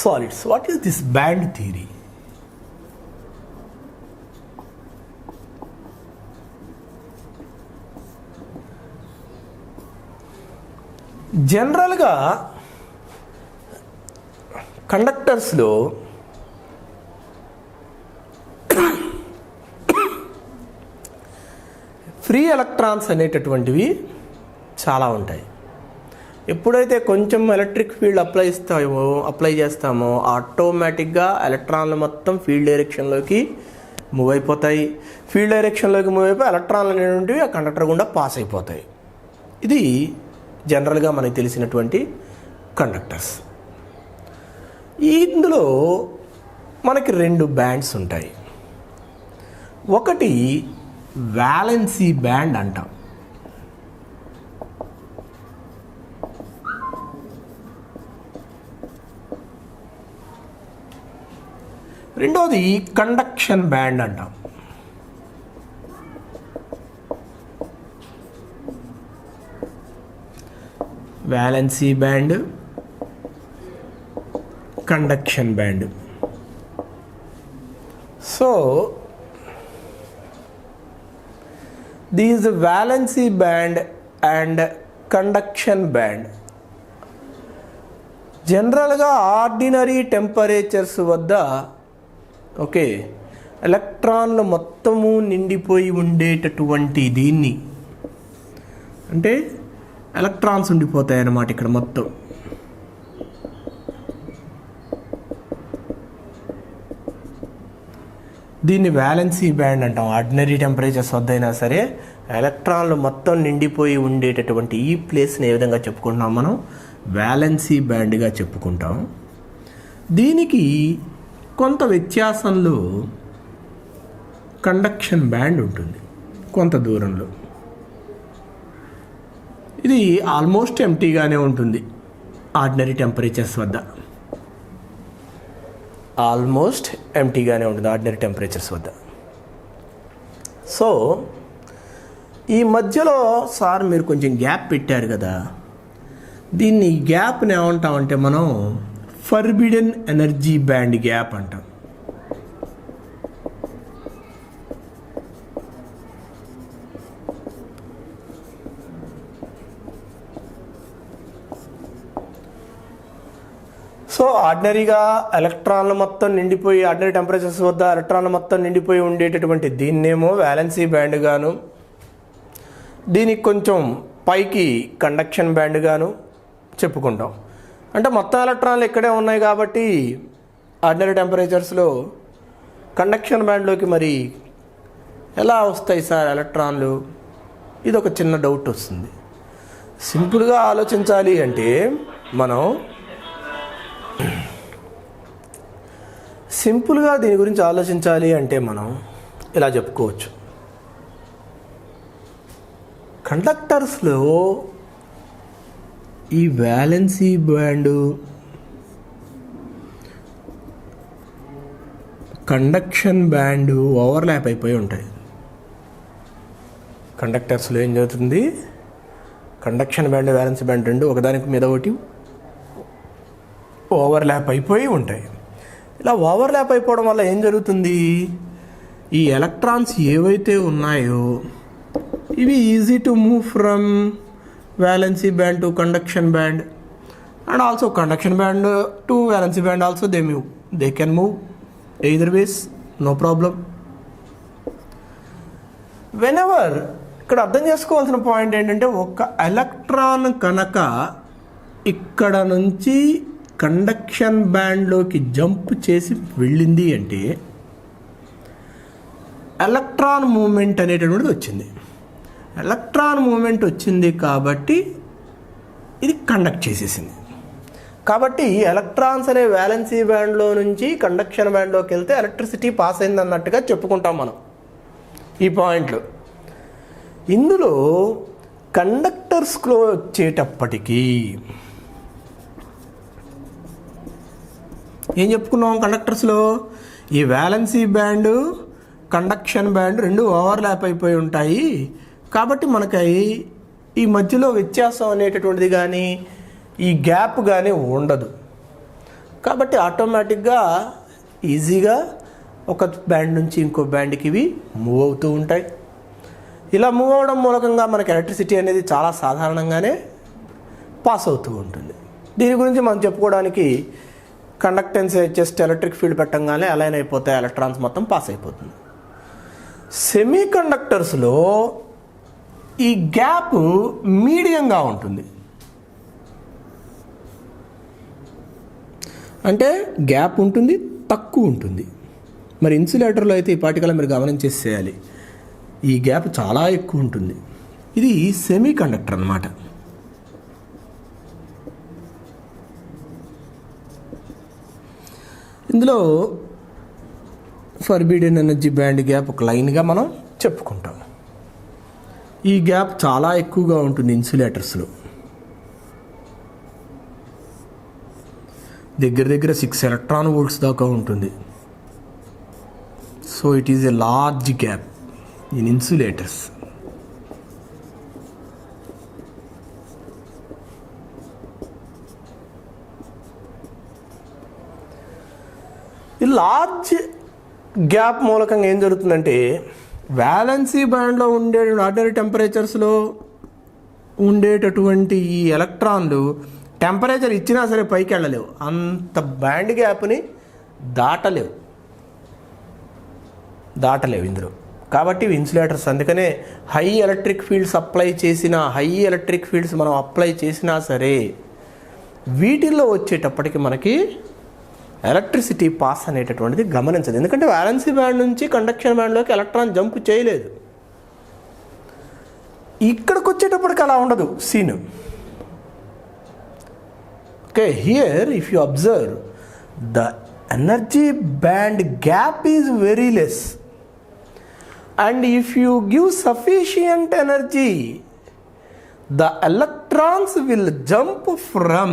solids. What is this band theory? జనరల్గా కండక్టర్స్లో free electrons అనేటటువంటివి చాలా ఉంటాయి. ఎప్పుడైతే కొంచెం ఎలక్ట్రిక్ ఫీల్డ్ అప్లై చేస్తామో ఆటోమేటిక్గా ఎలక్ట్రాన్లు మొత్తం ఫీల్డ్ డైరెక్షన్లోకి మూవ్ అయిపోతాయి. ఫీల్డ్ డైరెక్షన్లోకి మూవ్ అయిపోయి ఎలక్ట్రాన్లు అనేటువంటివి ఆ కండక్టర్ గుండా పాస్ అయిపోతాయి. ఇది జనరల్గా మనకి తెలిసినటువంటి కండక్టర్స్. ఇందులో మనకి రెండు బ్యాండ్స్ ఉంటాయి. ఒకటి వ్యాలెన్సీ బ్యాండ్ అంటాం. రెండోది కండక్షన్ బ్యాండ్ అంటాం. Valency band, conduction band. So these valency band and conduction band జనరల్గా ఆర్డినరీ టెంపరేచర్స్ వద్ద ఎలక్ట్రాన్లు మొత్తము నిండిపోయి ఉండేటటువంటి దీన్ని అంటే ఎలక్ట్రాన్స్ ఉండిపోతాయి అన్నమాట ఇక్కడ మొత్తం. దీన్ని వ్యాలెన్సీ బ్యాండ్ అంటాం. ఆర్డినరీ టెంపరేచర్స్ వద్ద అయినా సరే ఎలక్ట్రాన్లు మొత్తం నిండిపోయి ఉండేటటువంటి ఈ ప్లేస్ని ఏ విధంగా చెప్పుకుంటున్నాం మనం? వ్యాలెన్సీ బ్యాండ్గా చెప్పుకుంటాం. దీనికి కొంత వ్యత్యాసంలో కండక్షన్ బ్యాండ్ ఉంటుంది కొంత దూరంలో. ఇది ఆల్మోస్ట్ ఎంటీగానే ఉంటుంది ఆర్డినరీ టెంపరేచర్స్ వద్ద. ఆల్మోస్ట్ ఎంటీగానే ఉంటుంది ఆర్డినరీ టెంపరేచర్స్ వద్ద. సో ఈ మధ్యలో సార్ మీరు కొంచెం గ్యాప్ పెట్టారు కదా, దీన్ని గ్యాప్ని ఏమంటామంటే మనం ఫర్బిడెన్ ఎనర్జీ బ్యాండ్ గ్యాప్ అంటాం. సో ఆర్డినరీగా ఎలక్ట్రాన్లు మొత్తం నిండిపోయి ఆర్డినరీ టెంపరేచర్స్ వద్ద ఎలక్ట్రాన్లు మొత్తం నిండిపోయి ఉండేటటువంటి దీన్నేమో వ్యాలెన్సీ బ్యాండ్ గాను, దీనికి కొంచెం పైకి కండక్షన్ బ్యాండ్ గాను చెప్పుకుంటాం. అంటే మొత్తం ఎలక్ట్రాన్లు ఇక్కడే ఉన్నాయి కాబట్టి ఆర్డినరీ టెంపరేచర్స్లో కండక్షన్ బ్యాండ్లోకి మరి ఎలా వస్తాయి సార్ ఎలక్ట్రాన్లు? ఇది ఒక చిన్న డౌట్ వస్తుంది. సింపుల్గా ఆలోచించాలి అంటే మనం దీని గురించి ఆలోచించాలి అంటే మనం ఇలా చెప్పుకోవచ్చు. కండక్టర్స్లో ఈ valency band, conduction band overlap అయిపోయి ఉంటాయి. కండక్టర్స్లో ఏం జరుగుతుంది? కండక్షన్ బ్యాండ్, వ్యాలెన్సీ బ్యాండ్ రెండు ఒకదానికి మీద ఒకటి ఓవర్లాప్ అయిపోయి ఉంటాయి. ఇలా ఓవర్లాప్ అయిపోవడం వల్ల ఏం జరుగుతుంది? ఈ ఎలక్ట్రాన్స్ ఏవైతే ఉన్నాయో ఇవి easy to move from valency band to conduction band, and also conduction band to valency band also they can move either ways, no problem. Whenever ఇక్కడ అర్థం చేసుకోవాల్సిన పాయింట్ ఏంటంటే, ఒక ఎలక్ట్రాన్ కనుక ఇక్కడ నుంచి కండక్షన్ బ్యాండ్లోకి జంప్ చేసి వెళ్ళింది అంటే ఎలక్ట్రాన్ మూమెంట్ అనేటటువంటిది వచ్చింది. ఎలక్ట్రాన్ మూమెంట్ వచ్చింది కాబట్టి ఇది కండక్ట్ చేసేసింది. కాబట్టి ఎలక్ట్రాన్స్ అనే వ్యాలెన్సీ బ్యాండ్లో నుంచి కండక్షన్ బ్యాండ్లోకి వెళ్తే ఎలక్ట్రిసిటీ పాస్ అయింది అన్నట్టుగా చెప్పుకుంటాం మనం ఈ పాయింట్లు. ఇందులో కండక్టర్స్లో వచ్చేటప్పటికీ ఏం చెప్పుకున్నాం? కండక్టర్స్లో ఈ వ్యాలెన్సీ బ్యాండ్, కండక్షన్ బ్యాండ్ రెండు ఓవర్లాప్ అయిపోయి ఉంటాయి. కాబట్టి మనకి ఈ మధ్యలో వ్యత్యాసం అనేటటువంటిది కానీ ఈ గ్యాప్ కానీ ఉండదు. కాబట్టి ఆటోమేటిక్గా ఈజీగా ఒక బ్యాండ్ నుంచి ఇంకో బ్యాండ్కి ఇవి మూవ్ అవుతూ ఉంటాయి. ఇలా మూవ్ అవడం మూలకంగా మనకి ఎలక్ట్రిసిటీ అనేది చాలా సాధారణంగానే పాస్ అవుతూ ఉంటుంది. దీని గురించి మనం చెప్పుకోవడానికి కండక్టెన్స్ జస్ట్ ఎలక్ట్రిక్ ఫీల్డ్ పెట్టంగానే అలైన్ అయిపోతాయి, ఎలక్ట్రాన్స్ మొత్తం పాస్ అయిపోతుంది. సెమీ కండక్టర్స్లో ఈ గ్యాప్ మీడియంగా ఉంటుంది. అంటే గ్యాప్ ఉంటుంది, తక్కువ ఉంటుంది. మరి ఇన్సులేటర్లో అయితే ఈ పార్టికల్ మీరు గమనించేసేయాలి, ఈ గ్యాప్ చాలా ఎక్కువ ఉంటుంది. ఇది సెమీ కండక్టర్ అన్నమాట. ఇందులో ఫర్బిడెన్ ఎనర్జీ బ్యాండ్ గ్యాప్ ఒక లైన్గా మనం చెప్పుకుంటాం. ఈ గ్యాప్ చాలా ఎక్కువగా ఉంటుంది ఇన్సులేటర్స్లో. దగ్గర 6 ఎలక్ట్రాన్ వోల్ట్స్ దాకా ఉంటుంది. So it is a large gap in insulators. ఈ లార్జ్ గ్యాప్ మూలకంగా ఏం జరుగుతుందంటే వ్యాలెన్సీ బ్యాండ్లో ఉండే ఆర్డినరీ టెంపరేచర్స్లో ఉండేటటువంటి ఈ ఎలక్ట్రాన్లు టెంపరేచర్ ఇచ్చినా సరే పైకి వెళ్ళలేవు, అంత బ్యాండ్ గ్యాప్ని దాటలేవు ఇందులో. కాబట్టి ఇన్సులేటర్స్ అందుకనే హై ఎలక్ట్రిక్ ఫీల్డ్స్ మనం అప్లై చేసినా సరే వీటిల్లో వచ్చేటప్పటికి మనకి ఎలక్ట్రిసిటీ పాస్ అనేటటువంటిది గమనించదు. ఎందుకంటే వ్యాలెన్సీ బ్యాండ్ నుంచి కండక్షన్ బ్యాండ్లోకి ఎలక్ట్రాన్ జంప్ చేయలేదు. ఇక్కడికి వచ్చేటప్పటికి అలా ఉండదు scene. Okay, here if you observe the energy band gap is very less, and if you give sufficient energy the electrons will jump from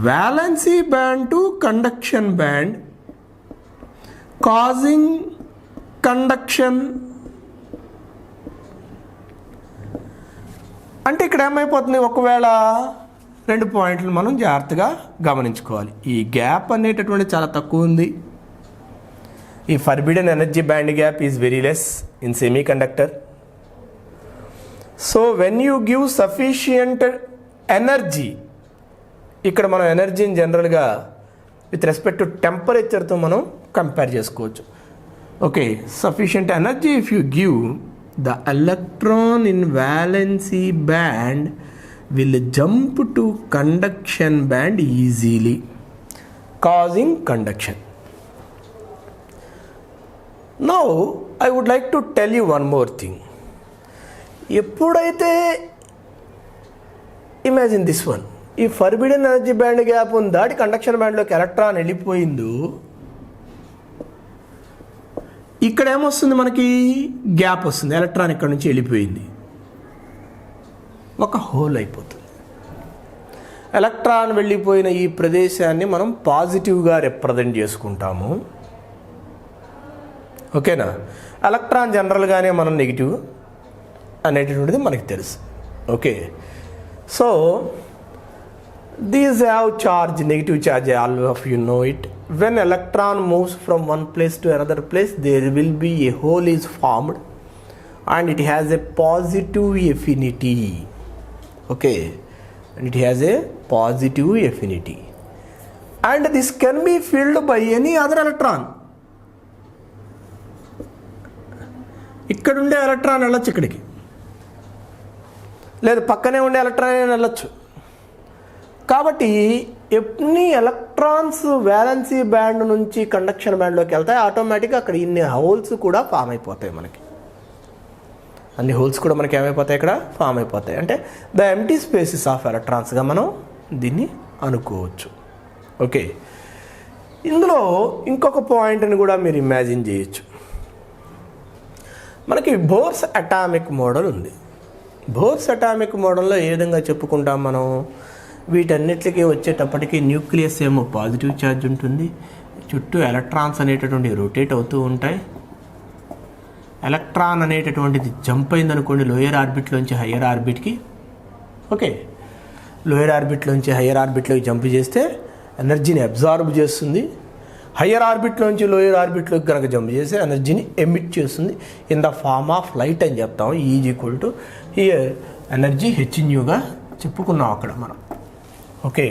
valency band to conduction band causing conduction. అంటే ఇక్కడ ఏమైపోతుంది, ఒకవేళ 2 పాయింట్లు మనం జాగ్రత్తగా గమనించుకోవాలి. ఈ gap అనేటటువంటి చాలా తక్కువ ఉంది. ఈ forbidden energy band gap is very less in semi conductor. So when you give sufficient energy, ఇక్కడ మనం ఎనర్జీని జనరల్గా విత్ రెస్పెక్ట్ టు టెంపరేచర్తో మనం కంపేర్ చేసుకోవచ్చు. Okay, sufficient energy if you give the electron in valency band will jump to conduction band easily causing conduction. Now I would like to tell you one more thing. ఎప్పుడైతే imagine this one, ఈ forbidden energy band gap దాటి conduction బ్యాండ్లోకి electron వెళ్ళిపోయిందో ఇక్కడ ఏమొస్తుంది, మనకి gap వస్తుంది. Electron ఇక్కడ నుంచి వెళ్ళిపోయింది, ఒక హోల్ అయిపోతుంది. ఎలక్ట్రాన్ వెళ్ళిపోయిన ఈ ప్రదేశాన్ని మనం పాజిటివ్గా రిప్రజెంట్ చేసుకుంటాము. ఓకేనా, ఎలక్ట్రాన్ జనరల్గానే మనం నెగిటివ్ అనేటటువంటిది మనకి తెలుసు. Okay, so these have charge, negative charge, all of you know it. When electron moves from one place to another place there will be a hole is formed and it has a positive affinity. Okay, and it has a positive affinity and this can be filled by any other electron. ఇక్కడ ఉండే electron వెళ్ళొచ్చు ఇక్కడికి, లేదు పక్కనే ఉండే electron వెళ్ళొచ్చు. కాబట్టి ఎన్ని ఎలక్ట్రాన్స్ వ్యాలెన్సీ బ్యాండ్ నుంచి కండక్షన్ బ్యాండ్లోకి వెళ్తాయి, ఆటోమేటిక్గా అక్కడ ఇన్ని హోల్స్ కూడా ఫామ్ అయిపోతాయి. మనకి అన్ని హోల్స్ కూడా మనకి ఏమైపోతాయి, ఇక్కడ ఫామ్ అయిపోతాయి. అంటే ద ఎంటీ స్పేసెస్ ఆఫ్ ఎలక్ట్రాన్స్గా మనం దీన్ని అనుకోవచ్చు. ఓకే, ఇందులో ఇంకొక పాయింట్ని కూడా మీరు ఇమాజిన్ చేయొచ్చు. మనకి బోర్స్ అటామిక్ మోడల్ ఉంది. బోర్స్ అటామిక్ మోడల్లో ఏ విధంగా చెప్పుకుంటాం మనం, వీటన్నిటికీ వచ్చేటప్పటికి న్యూక్లియస్ ఏమో పాజిటివ్ ఛార్జ్ ఉంటుంది, చుట్టూ ఎలక్ట్రాన్స్ అనేటటువంటి రొటేట్ అవుతూ ఉంటాయి. ఎలక్ట్రాన్ అనేటటువంటిది జంప్ అయిందనుకోండి లోయర్ ఆర్బిట్లోంచి హయ్యర్ ఆర్బిట్కి. ఓకే, లోయర్ ఆర్బిట్లోంచి హయ్యర్ ఆర్బిట్లోకి జంప్ చేస్తే ఎనర్జీని అబ్జార్బ్ చేస్తుంది. హయ్యర్ ఆర్బిట్లోంచి లోయర్ ఆర్బిట్లోకి కనుక జంప్ చేసి ఎనర్జీని ఎమిట్ చేస్తుంది in the form of light అని చెప్తాం. Is equal to here energy హెచ్న్యూగా చెప్పుకున్నాం అక్కడ మనం. ఓకే,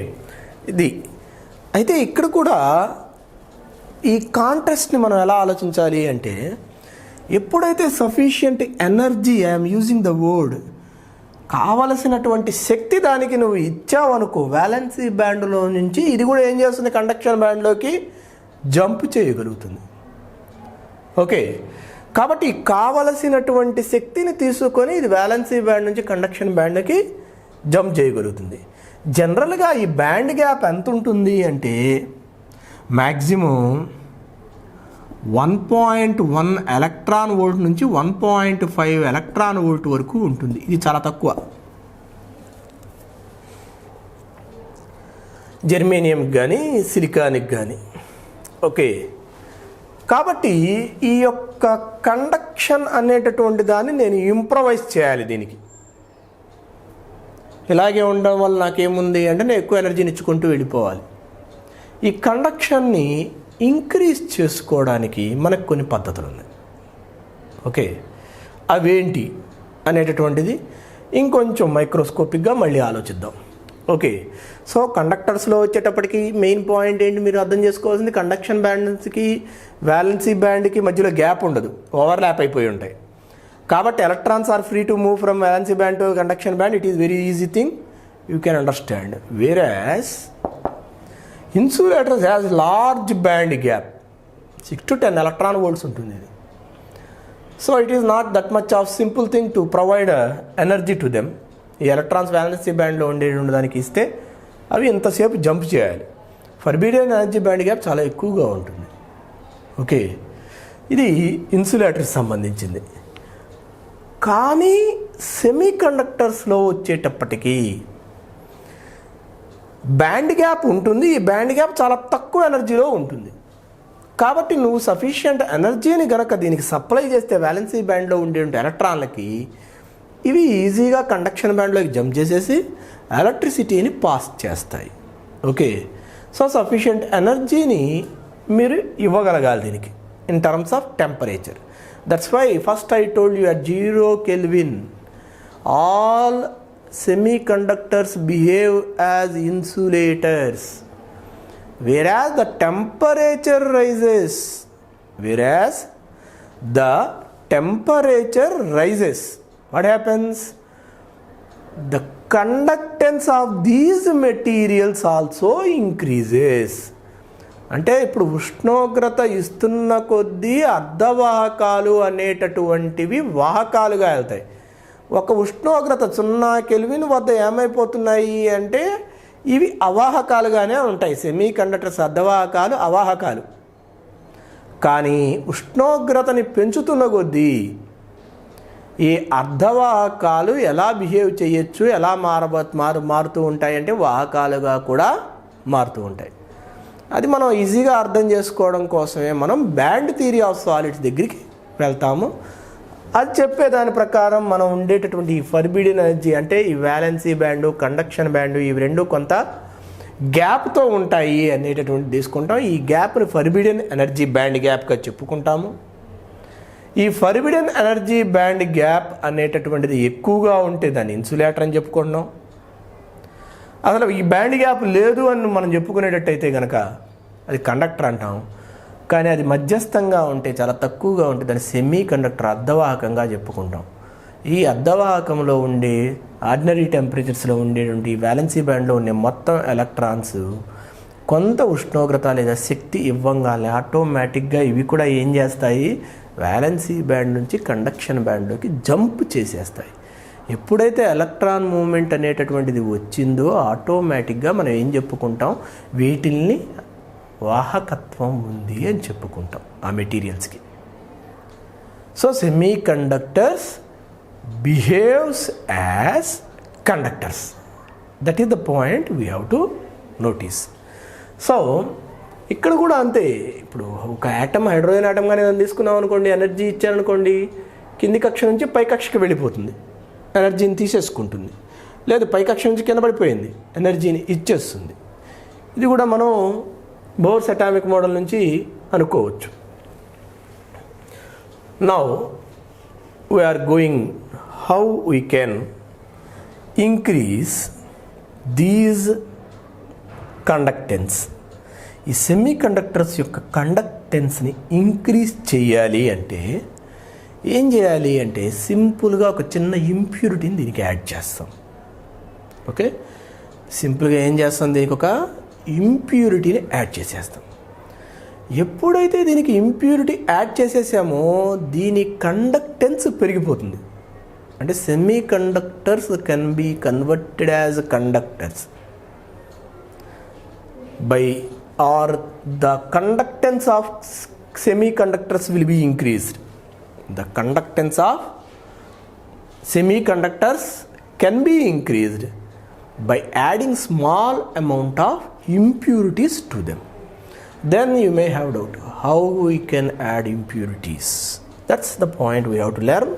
ఇది అయితే ఇక్కడ కూడా ఈ కాంట్రాస్ట్ని మనం ఎలా ఆలోచించాలి అంటే, ఎప్పుడైతే sufficient energy, I'm using the word, కావలసినటువంటి శక్తి దానికి నువ్వు ఇచ్చావనుకో, వ్యాలెన్సీ బ్యాండ్లో నుంచి ఇది కూడా ఏం చేస్తుంది, కండక్షన్ బ్యాండ్లోకి జంప్ చేయగలుగుతుంది. ఓకే, కాబట్టి కావలసినటువంటి శక్తిని తీసుకొని ఇది వ్యాలెన్సీ బ్యాండ్ నుంచి కండక్షన్ బ్యాండ్కి జంప్ చేయగలుగుతుంది. జనరల్గా ఈ బ్యాండ్ గ్యాప్ ఎంత ఉంటుంది అంటే మ్యాక్సిమం 1.1 ఎలక్ట్రాన్ వోల్ట్ నుంచి 1.5 ఎలక్ట్రాన్ వోల్ట్ వరకు ఉంటుంది. ఇది చాలా తక్కువ జెర్మేనియంకి కానీ సిలికాన్కి కానీ. ఓకే, కాబట్టి ఈ యొక్క కండక్షన్ అనేటటువంటి దాన్ని నేను ఇంప్రవైజ్ చేయాలి. దీనికి ఇలాగే ఉండడం వల్ల నాకేముంది అంటే నేను ఎక్కువ ఎనర్జీని ఇచ్చుకుంటూ వెళ్ళిపోవాలి. ఈ కండక్షన్ని ఇంక్రీజ్ చేసుకోవడానికి మనకు కొన్ని పద్ధతులు ఉన్నాయి. ఓకే, అవేంటి అనేటటువంటిది ఇంకొంచెం మైక్రోస్కోపిక్గా మళ్ళీ ఆలోచిద్దాం. ఓకే, సో కండక్టర్స్లో వచ్చేటప్పటికి మెయిన్ పాయింట్ ఏంటి మీరు అర్థం చేసుకోవాల్సింది, కండక్షన్ బ్యాండ్స్కి వ్యాలెన్సీ బ్యాండ్కి మధ్యలో గ్యాప్ ఉండదు, ఓవర్లాప్ అయిపోయి ఉంటాయి. కాబట్టి electrons are free to move from valency band to conduction band. It is very easy thing, you can understand. Whereas insulators has large band gap, 6 to 10 electron volts ఉంటుంది ఇది. So it is not that much of simple thing to provide energy to them. ఈ electrons valency బ్యాండ్లో ఉండేదానికి ఇస్తే అవి ఎంతసేపు jump చేయాలి. Forbidden energy band gap చాలా ఎక్కువగా ఉంటుంది. ఓకే, ఇది ఇన్సులేటర్స్ సంబంధించింది. కానీ సెమీ కండక్టర్స్లో వచ్చేటప్పటికీ బ్యాండ్ గ్యాప్ ఉంటుంది. ఈ బ్యాండ్ గ్యాప్ చాలా తక్కువ ఎనర్జీలో ఉంటుంది. కాబట్టి నువ్వు సఫిషియంట్ ఎనర్జీని గనక దీనికి సప్లై చేస్తే వ్యాలెన్సీ బ్యాండ్లో ఉండే ఎలక్ట్రాన్లకి ఇవి ఈజీగా కండక్షన్ బ్యాండ్లోకి జంప్ చేసేసి ఎలక్ట్రిసిటీని పాస్ చేస్తాయి. ఓకే, సో సఫిషియంట్ ఎనర్జీని మీరు ఇవ్వగలగాలి దీనికి in terms of temperature. That's why first I told you at 0 Kelvin all semiconductors behave as insulators, whereas the temperature rises. What happens? The conductance of these materials also increases. అంటే ఇప్పుడు ఉష్ణోగ్రత ఇస్తున్న కొద్దీ అర్ధవాహకాలు అనేటటువంటివి వాహకాలుగా వెళ్తాయి. ఒక ఉష్ణోగ్రత 0 Kelvin వద్ద ఏమైపోతున్నాయి అంటే ఇవి అవాహకాలుగానే ఉంటాయి. సెమీ కండక్టర్స్ అర్ధవాహకాలు, అవాహకాలు. కానీ ఉష్ణోగ్రతని పెంచుతున్న కొద్దీ ఈ అర్ధవాహకాలు ఎలా బిహేవ్ చేయొచ్చు, ఎలా మారుతూ ఉంటాయి అంటే వాహకాలుగా కూడా మారుతూ ఉంటాయి. అది మనం ఈజీగా అర్థం చేసుకోవడం కోసమే మనం బ్యాండ్ థియరీ ఆఫ్ సాలిడ్స్ దగ్గరికి వెళ్తాము. అది చెప్పేదాని ప్రకారం మనం ఉండేటటువంటి ఈ ఫర్బిడెన్ ఎనర్జీ అంటే ఈ వ్యాలెన్సీ బ్యాండు, కండక్షన్ బ్యాండు, ఇవి రెండు కొంత గ్యాప్తో ఉంటాయి అనేటటువంటి తీసుకుంటాం. ఈ గ్యాప్ని ఫర్బిడెన్ ఎనర్జీ బ్యాండ్ గ్యాప్గా చెప్పుకుంటాము. ఈ ఫర్బిడెన్ ఎనర్జీ బ్యాండ్ గ్యాప్ అనేటటువంటిది ఎక్కువగా ఉంటే దాన్ని ఇన్సులేటర్ అని చెప్పుకుంటున్నాం. అసలు ఈ బ్యాండ్ గ్యాప్ లేదు అని మనం చెప్పుకునేటట్టయితే కనుక అది కండక్టర్ అంటాం. కానీ అది మధ్యస్థంగా ఉంటే, చాలా తక్కువగా ఉంటే దాన్ని సెమీ కండక్టర్, అర్ధవాహకంగా చెప్పుకుంటాం. ఈ అర్ధవాహకంలో ఉండే ఆర్డినరీ టెంపరేచర్స్లో ఉండేటువంటి వ్యాలెన్సీ బ్యాండ్లో ఉండే మొత్తం ఎలక్ట్రాన్స్ కొంత ఉష్ణోగ్రత లేదా శక్తి ఇవ్వంగానే ఆటోమేటిక్గా ఇవి కూడా ఏం చేస్తాయి, వ్యాలెన్సీ బ్యాండ్ నుంచి కండక్షన్ బ్యాండ్లోకి జంప్ చేసేస్తాయి. ఎప్పుడైతే ఎలక్ట్రాన్ మూవ్మెంట్ అనేటటువంటిది వచ్చిందో ఆటోమేటిక్గా మనం ఏం చెప్పుకుంటాం, వీటిల్ని వాహకత్వం ఉంది అని చెప్పుకుంటాం ఆ మెటీరియల్స్కి. So semi conductors behaves as conductors. That is the point we have to notice. So ఇక్కడ కూడా అంతే. ఇప్పుడు ఒక యాటమ్, హైడ్రోజన్ యాటమ్ కానీ ఏదైనా తీసుకున్నాం అనుకోండి, ఎనర్జీ ఇచ్చారనుకోండి, కింది కక్ష నుంచి పై కక్షకి వెళ్ళిపోతుంది, ఎనర్జీని తీసేసుకుంటుంది. లేదు పై కక్ష నుంచి కింద పడిపోయింది, ఎనర్జీని ఇచ్చేస్తుంది. ఇది కూడా మనం బోర్స్ అటామిక్ మోడల్ నుంచి అనుకోవచ్చు. Now we're going how we can increase these conductance. ఈ సెమీ కండక్టర్స్ యొక్క కండక్టెన్స్ని ఇంక్రీజ్ చేయాలి అంటే ఏం చేయాలి అంటే సింపుల్గా ఒక చిన్న ఇంప్యూరిటీని దీనికి యాడ్ చేస్తాం. ఓకే, సింపుల్గా ఏం చేస్తాం, దీనికి ఒక ఇంప్యూరిటీని యాడ్ చేసేస్తాం. ఎప్పుడైతే దీనికి ఇంప్యూరిటీ యాడ్ చేసేసామో దీని కండక్టెన్స్ పెరిగిపోతుంది. అంటే semiconductors can be converted as conductors by or the conductance of semiconductors will be increased. The conductance of semiconductors can be increased by adding small amount of impurities to them. Then you may have doubt how we can add impurities. That's the point we have to learn.